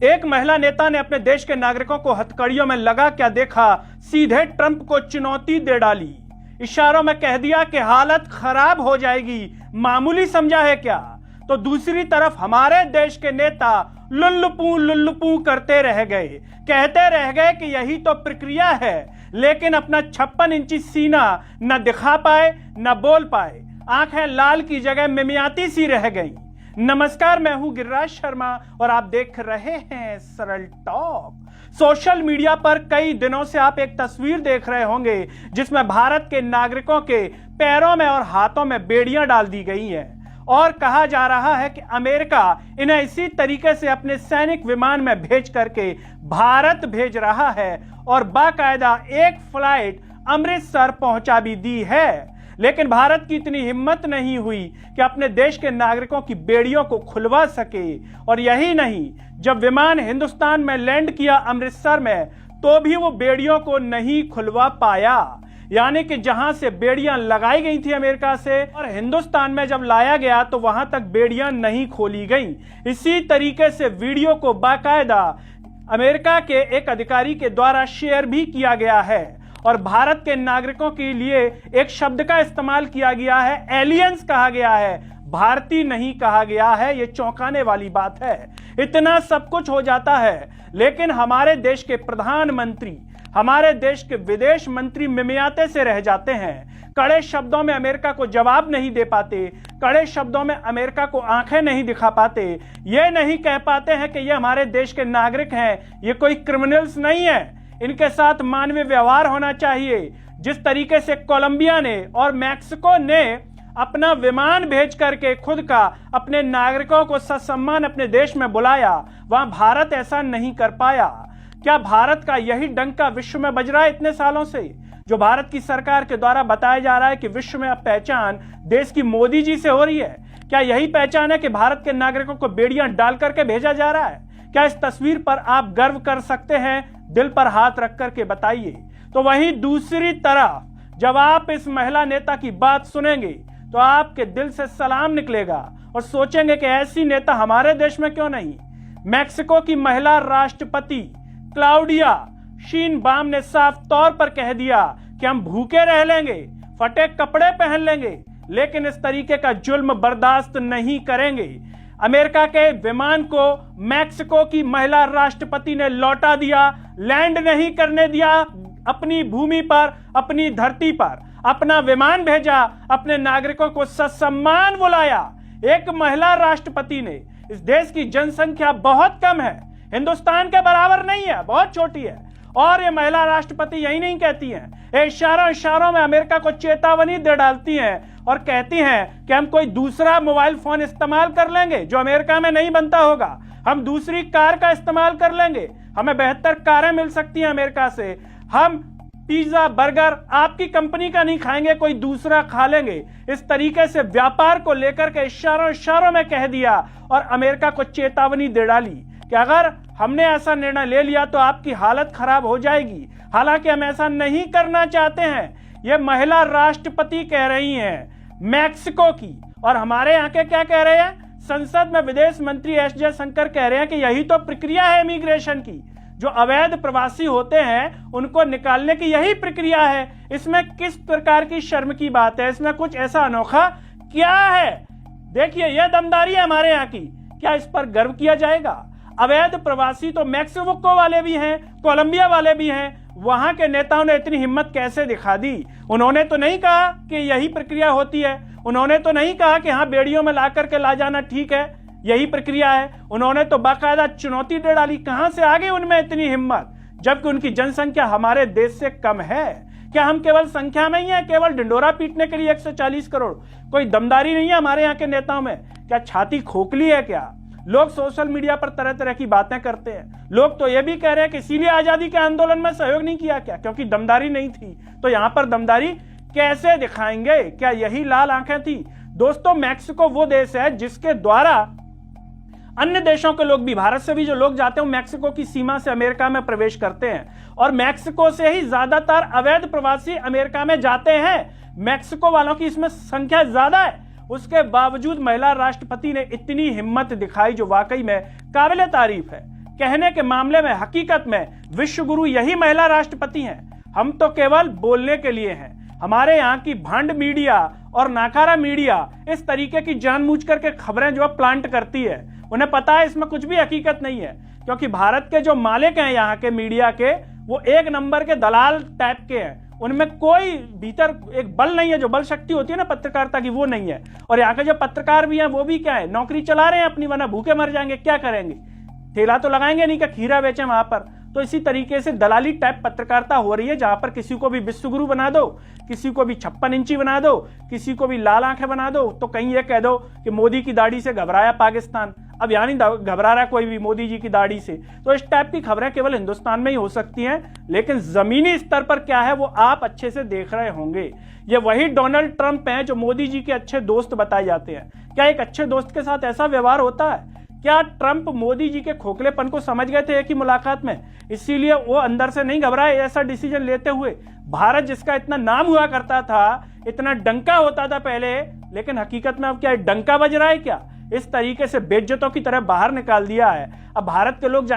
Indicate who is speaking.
Speaker 1: एक महिला नेता ने अपने देश के नागरिकों को हथकड़ियों में लगा क्या देखा, सीधे ट्रंप को चुनौती दे डाली। इशारों में कह दिया कि हालत खराब हो जाएगी, मामूली समझा है क्या। तो दूसरी तरफ हमारे देश के नेता लुल्लुपू करते रह गए, कहते रह गए कि यही तो प्रक्रिया है, लेकिन अपना 56 इंची सीना न दिखा पाए न बोल पाए। आंखें लाल की जगह मिमियाती सी रह गई। नमस्कार, मैं हूं गिरिराज शर्मा और आप देख रहे हैं सरल टॉक। सोशल मीडिया पर कई दिनों से आप एक तस्वीर देख रहे होंगे जिसमें भारत के नागरिकों के पैरों में और हाथों में बेड़ियां डाल दी गई हैं और कहा जा रहा है कि अमेरिका इन्हें इसी तरीके से अपने सैनिक विमान में भेज करके भारत भेज रहा है और बाकायदा एक फ्लाइट अमृतसर पहुंचा भी दी है। लेकिन भारत की इतनी हिम्मत नहीं हुई कि अपने देश के नागरिकों की बेड़ियों को खुलवा सके। और यही नहीं, जब विमान हिंदुस्तान में लैंड किया अमृतसर में, तो भी वो बेड़ियों को नहीं खुलवा पाया। यानी कि जहां से बेड़ियां लगाई गई थी अमेरिका से और हिंदुस्तान में जब लाया गया तो वहां तक बेड़ियां नहीं खोली गई। इसी तरीके से वीडियो को बाकायदा अमेरिका के एक अधिकारी के द्वारा शेयर भी किया गया है और भारत के नागरिकों के लिए एक शब्द का इस्तेमाल किया गया है, एलियंस कहा गया है, भारतीय नहीं कहा गया है। ये चौंकाने वाली बात है। इतना सब कुछ हो जाता है, लेकिन हमारे देश के प्रधानमंत्री, हमारे देश के विदेश मंत्री मिमियाते से रह जाते हैं। कड़े शब्दों में अमेरिका को जवाब नहीं दे पाते, कड़े शब्दों में अमेरिका को आंखें नहीं दिखा पाते, ये नहीं कह पाते हैं कि ये हमारे देश के नागरिक हैं, ये कोई क्रिमिनल्स नहीं है, इनके साथ मानवीय व्यवहार होना चाहिए। जिस तरीके से कोलंबिया ने और मैक्सिको ने अपना विमान भेज करके खुद का अपने नागरिकों को ससम्मान अपने देश में बुलाया, वहां भारत ऐसा नहीं कर पाया। क्या भारत का यही डंका विश्व में बज रहा है इतने सालों से, जो भारत की सरकार के द्वारा बताया जा रहा है कि विश्व में अब पहचान देश की मोदी जी से हो रही है? क्या यही पहचान है कि भारत के नागरिकों को बेड़ियां डाल करके भेजा जा रहा है? क्या इस तस्वीर पर आप गर्व कर सकते हैं? दिल पर हाथ रख करके बताइए। तो वहीं दूसरी तरफ जब आप इस महिला नेता की बात सुनेंगे तो आपके दिल से सलाम निकलेगा और सोचेंगे कि ऐसी नेता हमारे देश में क्यों नहीं। मैक्सिको की महिला राष्ट्रपति क्लाउडिया शीनबाम ने साफ तौर पर कह दिया कि हम भूखे रह लेंगे, फटे कपड़े पहन लेंगे, लेकिन इस तरीके का जुल्म बर्दाश्त नहीं करेंगे। अमेरिका के विमान को मैक्सिको की महिला राष्ट्रपति ने लौटा दिया, लैंड नहीं करने दिया अपनी भूमि पर, अपनी धरती पर। अपना विमान भेजा, अपने नागरिकों को ससम्मान बुलाया। एक महिला राष्ट्रपति ने, इस देश की जनसंख्या बहुत कम है, हिंदुस्तान के बराबर नहीं है, बहुत छोटी है, और ये महिला राष्ट्रपति यही नहीं कहती हैं, इशारों में अमेरिका को चेतावनी दे डालती हैं और कहती हैं कि हम कोई दूसरा मोबाइल फोन इस्तेमाल कर लेंगे जो अमेरिका में नहीं बनता होगा, हम दूसरी कार का इस्तेमाल कर लेंगे, हमें बेहतर कारें मिल सकती हैं अमेरिका से, हम पिज्जा बर्गर आपकी कंपनी का नहीं खाएंगे, कोई दूसरा खा लेंगे। इस तरीके से व्यापार को लेकर के इशारों में कह दिया और अमेरिका को चेतावनी दे डाली कि अगर हमने ऐसा निर्णय ले लिया तो आपकी हालत खराब हो जाएगी। हालांकि हम ऐसा नहीं करना चाहते हैं, ये महिला राष्ट्रपति कह रही हैं मैक्सिको की। और हमारे यहाँ के क्या कह रहे हैं? संसद में विदेश मंत्री एस जयशंकर कह रहे हैं कि यही तो प्रक्रिया है इमिग्रेशन की, जो अवैध प्रवासी होते हैं उनको निकालने की यही प्रक्रिया है। इसमें किस प्रकार की शर्म की बात है? इसमें कुछ ऐसा अनोखा क्या है? देखिए, यह दमदारी है हमारे यहाँ की, क्या इस पर गर्व किया जाएगा? अवैध प्रवासी तो मैक्सिको वाले भी हैं, कोलंबिया वाले भी हैं। वहां के नेताओं ने इतनी हिम्मत कैसे दिखा दी? उन्होंने तो नहीं कहा कि यही प्रक्रिया होती है, उन्होंने तो नहीं कहा कि हाँ बेड़ियों में ला करके ला जाना ठीक है, यही प्रक्रिया है। उन्होंने तो बाकायदा चुनौती दे डाली। कहां से आ गई उनमें इतनी हिम्मत, जबकि उनकी जनसंख्या हमारे देश से कम है? क्या हम केवल संख्या में ही है, केवल ढिंडोरा पीटने के लिए 140 करोड़? कोई दमदारी नहीं है हमारे यहाँ के नेताओं में? क्या छाती खोखली है क्या? लोग सोशल मीडिया पर तरह तरह की बातें करते हैं। लोग तो यह भी कह रहे हैं कि इसीलिए आजादी के आंदोलन में सहयोग नहीं किया क्या, क्योंकि दमदारी नहीं थी। तो यहां पर दमदारी कैसे दिखाएंगे? क्या यही लाल आंखें थी? दोस्तों, मैक्सिको वो देश है जिसके द्वारा अन्य देशों के लोग भी, भारत से भी जो लोग जाते हैं मैक्सिको की सीमा से अमेरिका में प्रवेश करते हैं और मैक्सिको से ही ज्यादातर अवैध प्रवासी अमेरिका में जाते हैं। मैक्सिको वालों की इसमें संख्या ज्यादा है, उसके बावजूद महिला राष्ट्रपति ने इतनी हिम्मत दिखाई जो वाकई में काबिले तारीफ है। कहने के मामले में हकीकत में विश्व गुरु यही महिला राष्ट्रपति हैं। हम तो केवल बोलने के लिए हैं। हमारे यहाँ की भंड मीडिया और नाकारा मीडिया इस तरीके की जानबूझ करके खबरें जो है प्लांट करती है। उन्हें पता है इसमें कुछ भी हकीकत नहीं है, क्योंकि भारत के जो मालिक हैं यहाँ के मीडिया के, वो एक नंबर के दलाल टाइप के हैं। उनमें कोई भीतर एक बल नहीं है, जो बल शक्ति होती है ना पत्रकारिता की, वो नहीं है। और यहाँ के जो पत्रकार भी हैं वो भी क्या है, नौकरी चला रहे हैं अपनी, वरना भूखे मर जाएंगे, क्या करेंगे, ठेला तो लगाएंगे नहीं कि खीरा बेचें वहां पर। तो इसी तरीके से दलाली टाइप पत्रकारिता हो रही है, जहां पर किसी को भी विश्वगुरु बना दो, किसी को भी 56 इंची बना दो, किसी को भी लाल आंखें बना दो, तो कहीं ये कह दो कि मोदी की दाढ़ी से घबराया पाकिस्तान। अब यानी घबरा रहा है कोई भी मोदी जी की दाढ़ी से। तो इस टाइप की खबरें केवल हिंदुस्तान में ही हो सकती हैं, लेकिन जमीनी स्तर पर क्या है वो आप अच्छे से देख रहे होंगे। ये वही डोनाल्ड ट्रंप हैं जो मोदी जी के अच्छे दोस्त बताए जाते हैं। क्या एक अच्छे दोस्त के साथ ऐसा व्यवहार होता है? क्या ट्रंप मोदी जी के खोखलेपन को समझ गए थे एक ही मुलाकात में, इसीलिए वो अंदर से नहीं घबराए ऐसा डिसीजन लेते हुए? भारत जिसका इतना नाम हुआ करता था, इतना डंका होता था पहले, लेकिन हकीकत में अब क्या डंका बज रहा है क्या? इस तरीके से बेइज्जतों की तरह बाहर निकाल दिया है। अब भारत के लोग